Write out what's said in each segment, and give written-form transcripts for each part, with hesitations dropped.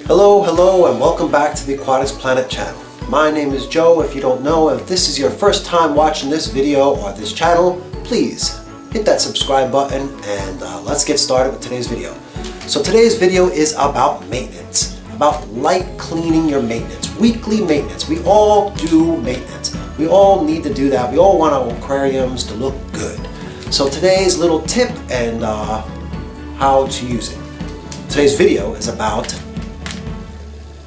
Hello, and welcome back to the AquaticsPlanet channel. My name is Joe. If you don't know, if this is your first time watching this video or this channel, please hit that subscribe button and let's get started with today's video. So today's video is about maintenance, about light cleaning your maintenance, weekly maintenance. We all do maintenance. We all need to do that. We all want our aquariums to look good. So today's little tip and how to use it. Today's video is about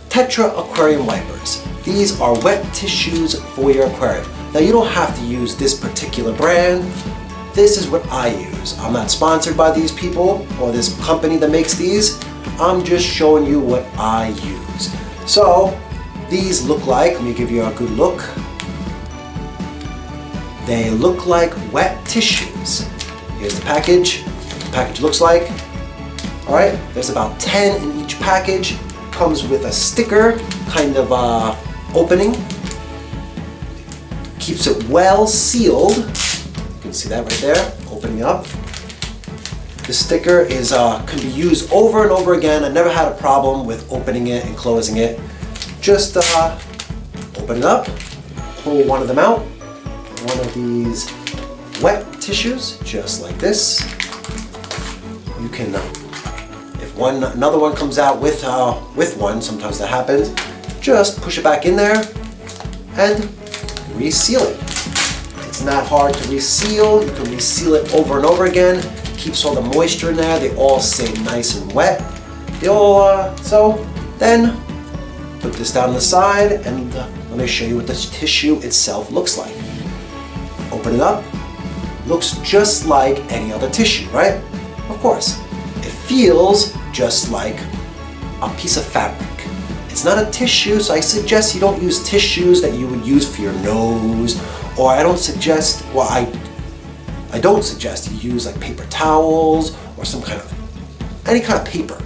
Tetra aquarium wipers. These are wet tissues for your aquarium. Now you don't have to use this particular brand. This is what I use. I'm not sponsored by these people or this company that makes these. I'm just showing you what I use. So these look like, let me give you a good look. They look like wet tissues. Here's the package. What the package looks like. All right, there's about 10 in each package. Comes with a sticker kind of opening. Keeps it well sealed. You can see that right there, opening up. The sticker is can be used over and over again. I never had a problem with opening it and closing it. Just open it up, pull one of them out. One of these wet tissues, just like this. You can, if another one comes out with one, sometimes that happens, just push it back in there and reseal it. It's not hard to reseal. You can reseal it over and over again. Keeps all the moisture in there. They all stay nice and wet. They all, so then put this down on the side and let me show you what the tissue itself looks like. Open it up. Looks just like any other tissue, right? Of course. It feels just like a piece of fabric. It's not a tissue, so I suggest you don't use tissues that you would use for your nose, or I don't suggest, well, I don't suggest you use like paper towels or any kind of paper.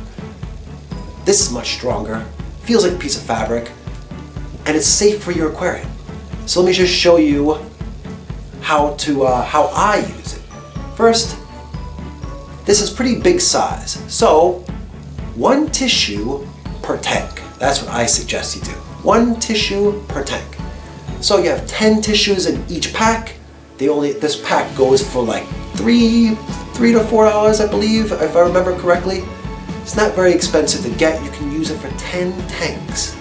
This is much stronger, feels like a piece of fabric, and it's safe for your aquarium. So let me just show you how I use it. First, this is pretty big size, so one tissue per tank. That's what I suggest you do. One tissue per tank. So you have 10 tissues in each pack. This pack goes for like $3 to $4, I believe, if I remember correctly. It's not very expensive to get. You can use it for 10 tanks.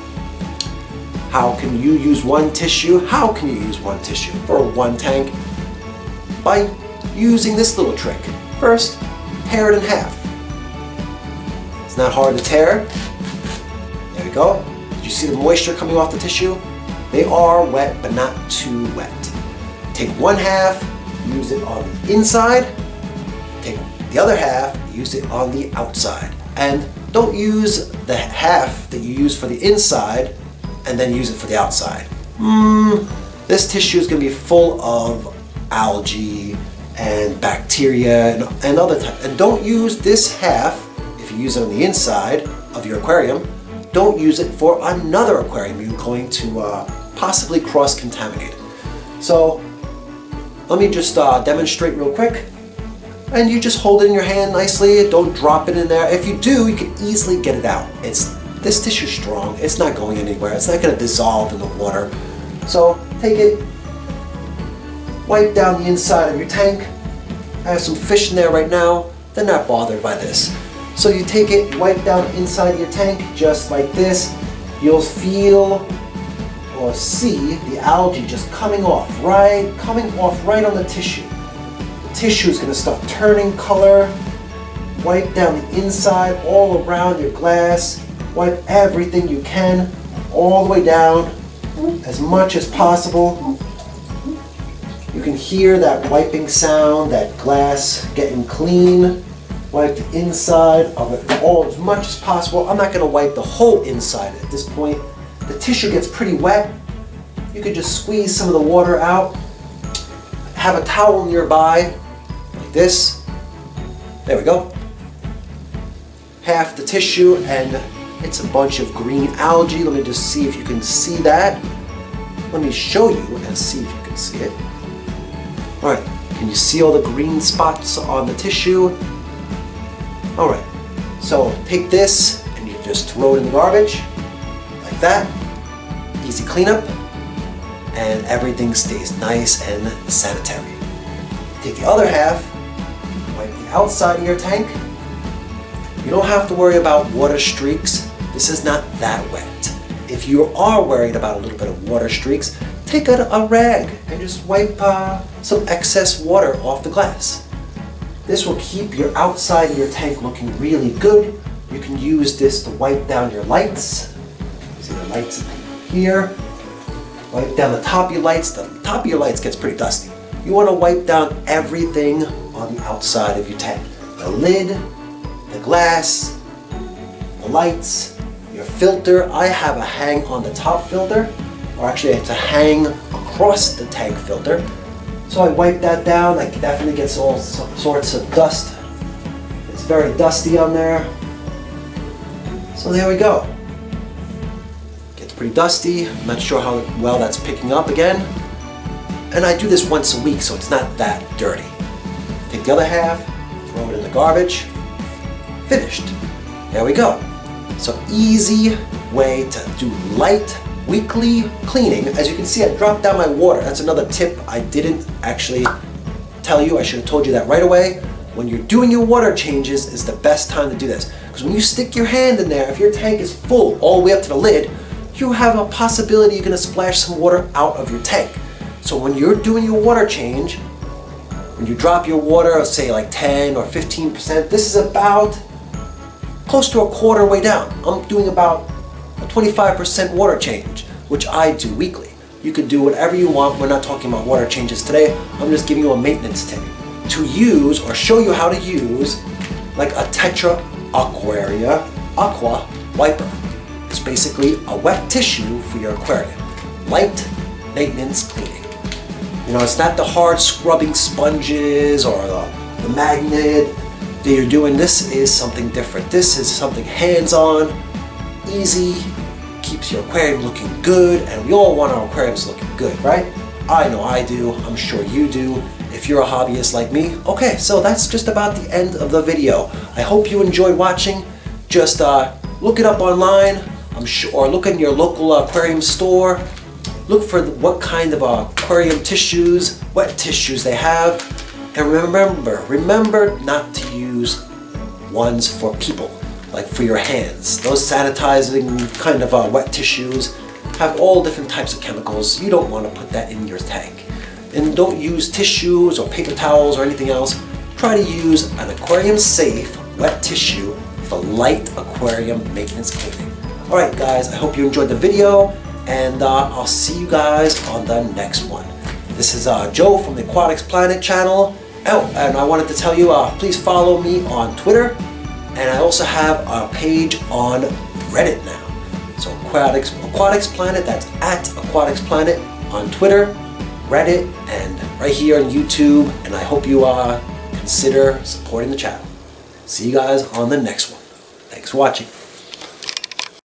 How can you use one tissue? How can you use one tissue for one tank? By using this little trick. First, tear it in half. It's not hard to tear. There we go. Did you see the moisture coming off the tissue? They are wet, but not too wet. Take one half, use it on the inside. Take the other half, use it on the outside. And don't use the half that you use for the inside and then use it for the outside. This tissue is going to be full of algae and bacteria and other types. And don't use this half, if you use it on the inside of your aquarium, don't use it for another aquarium you're going to possibly cross-contaminate. So let me just demonstrate real quick. And you just hold it in your hand nicely, don't drop it in there. If you do, you can easily get it out. This tissue is strong, it's not going anywhere, it's not going to dissolve in the water. So take it, wipe down the inside of your tank. I have some fish in there right now, they're not bothered by this. So you take it, wipe down inside your tank just like this. You'll feel or see the algae just coming off right on the tissue. The tissue is going to start turning color. Wipe down the inside all around your glass. Wipe everything you can all the way down as much as possible. You can hear that wiping sound, that glass getting clean. Wipe the inside of it all as much as possible. I'm not going to wipe the whole inside at this point. The tissue gets pretty wet. You can just squeeze some of the water out. Have a towel nearby, like this. There we go. Half the tissue, and it's a bunch of green algae. Let me just see if you can see that. Let me show you and see if you can see it. All right, can you see all the green spots on the tissue? All right, so take this and you Just throw it in the garbage, like that. Easy cleanup, and everything stays nice and sanitary. Take the other half, wipe the outside of your tank. You don't have to worry about water streaks. This is not that wet. If you are worried about a little bit of water streaks, take a rag and just wipe some excess water off the glass. This will keep your outside of your tank looking really good. You can use this to wipe down your lights. See the lights here? Wipe down the top of your lights. The top of your lights gets pretty dusty. You want to wipe down everything on the outside of your tank. The lid, the glass, the lights, your filter. I have a hang on the top filter, or actually it's a hang across the tank filter. So I wipe that down. I definitely gets all sorts of dust. It's very dusty on there. So there we go. Gets pretty dusty. I'm not sure how well that's picking up again. And I do this once a week, so it's not that dirty. Take the other half, throw it in the garbage. Finished. There we go. So easy way to do light weekly cleaning. As you can see, I dropped down my water. That's another tip I didn't actually tell you. I should have told you that right away. When you're doing your water changes is the best time to do this. Because when you stick your hand in there, if your tank is full all the way up to the lid, you have a possibility you're going to splash some water out of your tank. So when you're doing your water change, when you drop your water, say like 10 or 15%, this is about close to a quarter way down. I'm doing about a 25% water change, which I do weekly. You could do whatever you want. We're not talking about water changes today. I'm just giving you a maintenance tip to use or show you how to use like a Tetra Aqua wiper. It's basically a wet tissue for your aquarium. Light maintenance cleaning. You know, it's not the hard scrubbing sponges or the magnet that you're doing. This is something different. This is something hands-on, easy, keeps your aquarium looking good, and we all want our aquariums looking good, right? I know I do, I'm sure you do, if you're a hobbyist like me. Okay, so that's just about the end of the video. I hope you enjoyed watching. Just look it up online, I'm sure, or look in your local aquarium store. Look for what kind of aquarium tissues, wet tissues they have. And remember not to use ones for people, like for your hands. Those sanitizing kind of wet tissues have all different types of chemicals. You don't want to put that in your tank. And don't use tissues or paper towels or anything else. Try to use an aquarium safe wet tissue for light aquarium maintenance cleaning. Alright guys, I hope you enjoyed the video, and I'll see you guys on the next one. This is Joe from the AquaticsPlanet channel. Oh, and I wanted to tell you, please follow me on Twitter, and I also have a page on Reddit now. So AquaticsPlanet, that's at AquaticsPlanet on Twitter, Reddit, and right here on YouTube, and I hope you consider supporting the channel. See you guys on the next one. Thanks for watching.